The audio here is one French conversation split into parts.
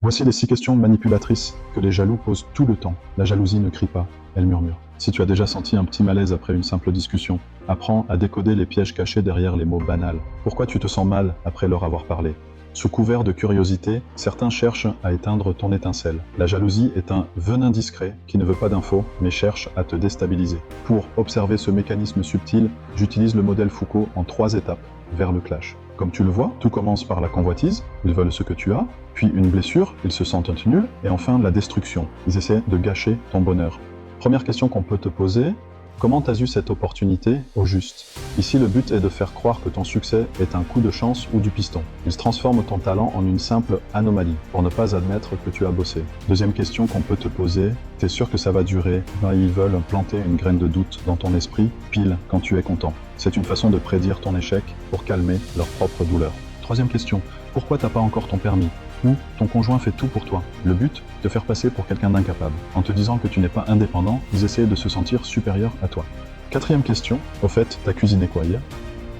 Voici les 6 questions manipulatrices que les jaloux posent tout le temps. La jalousie ne crie pas, elle murmure. Si tu as déjà senti un petit malaise après une simple discussion, apprends à décoder les pièges cachés derrière les mots banals. Pourquoi tu te sens mal après leur avoir parlé? Sous couvert de curiosité, certains cherchent à éteindre ton étincelle. La jalousie est un venin discret qui ne veut pas d'infos, mais cherche à te déstabiliser. Pour observer ce mécanisme subtil, j'utilise le modèle Foucault en 3 étapes vers le clash. Comme tu le vois, tout commence par la convoitise, ils veulent ce que tu as, puis une blessure, ils se sentent nuls, et enfin la destruction, ils essaient de gâcher ton bonheur. Première question qu'on peut te poser, comment t'as eu cette opportunité au juste? Ici, le but est de faire croire que ton succès est un coup de chance ou du piston. Ils transforment ton talent en une simple anomalie, pour ne pas admettre que tu as bossé. Deuxième question qu'on peut te poser, t'es sûr que ça va durer? Ils veulent planter une graine de doute dans ton esprit, pile quand tu es content. C'est une façon de prédire ton échec pour calmer leur propre douleur. Troisième question, pourquoi t'as pas encore ton permis? Ou ton conjoint fait tout pour toi. Le but, te faire passer pour quelqu'un d'incapable. En te disant que tu n'es pas indépendant, ils essaient de se sentir supérieurs à toi. Quatrième question, au fait, t'as cuisiné quoi hier?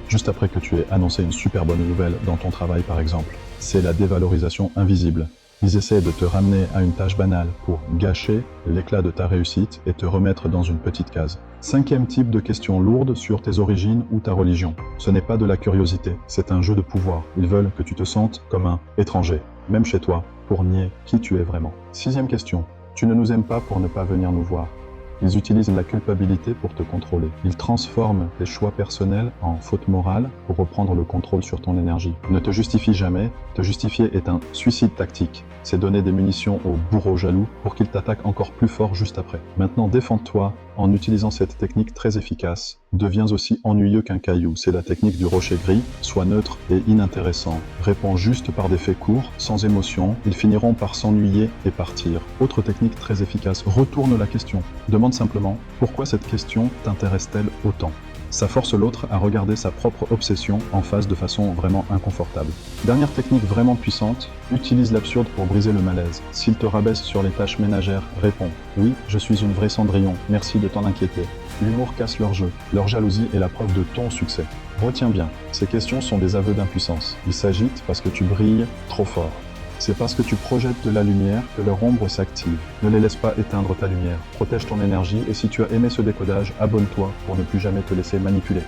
Juste après que tu aies annoncé une super bonne nouvelle dans ton travail par exemple. C'est la dévalorisation invisible. Ils essaient de te ramener à une tâche banale pour gâcher l'éclat de ta réussite et te remettre dans une petite case. Cinquième type de question lourde sur tes origines ou ta religion. Ce n'est pas de la curiosité, c'est un jeu de pouvoir. Ils veulent que tu te sentes comme un étranger, même chez toi, pour nier qui tu es vraiment. Sixième question. Tu ne nous aimes pas pour ne pas venir nous voir. Ils utilisent la culpabilité pour te contrôler. Ils transforment tes choix personnels en faute morale pour reprendre le contrôle sur ton énergie. Ne te justifie jamais. Te justifier est un suicide tactique. C'est donner des munitions aux bourreaux jaloux pour qu'ils t'attaquent encore plus fort juste après. Maintenant, défends-toi en utilisant cette technique très efficace. Deviens aussi ennuyeux qu'un caillou. C'est la technique du rocher gris. Sois neutre et inintéressant. Réponds juste par des faits courts, sans émotion. Ils finiront par s'ennuyer et partir. Autre technique très efficace. Retourne la question. Demande simplement pourquoi cette question t'intéresse-t-elle autant. Ça force l'autre à regarder sa propre obsession en face de façon vraiment inconfortable. Dernière technique vraiment puissante, utilise l'absurde pour briser le malaise. S'il te rabaisse sur les tâches ménagères, réponds « Oui, je suis une vraie Cendrillon, merci de t'en inquiéter ». L'humour casse leur jeu, leur jalousie est la preuve de ton succès. Retiens bien, ces questions sont des aveux d'impuissance. Ils s'agitent parce que tu brilles trop fort. C'est parce que tu projettes de la lumière que leur ombre s'active. Ne les laisse pas éteindre ta lumière. Protège ton énergie et si tu as aimé ce décodage, abonne-toi pour ne plus jamais te laisser manipuler.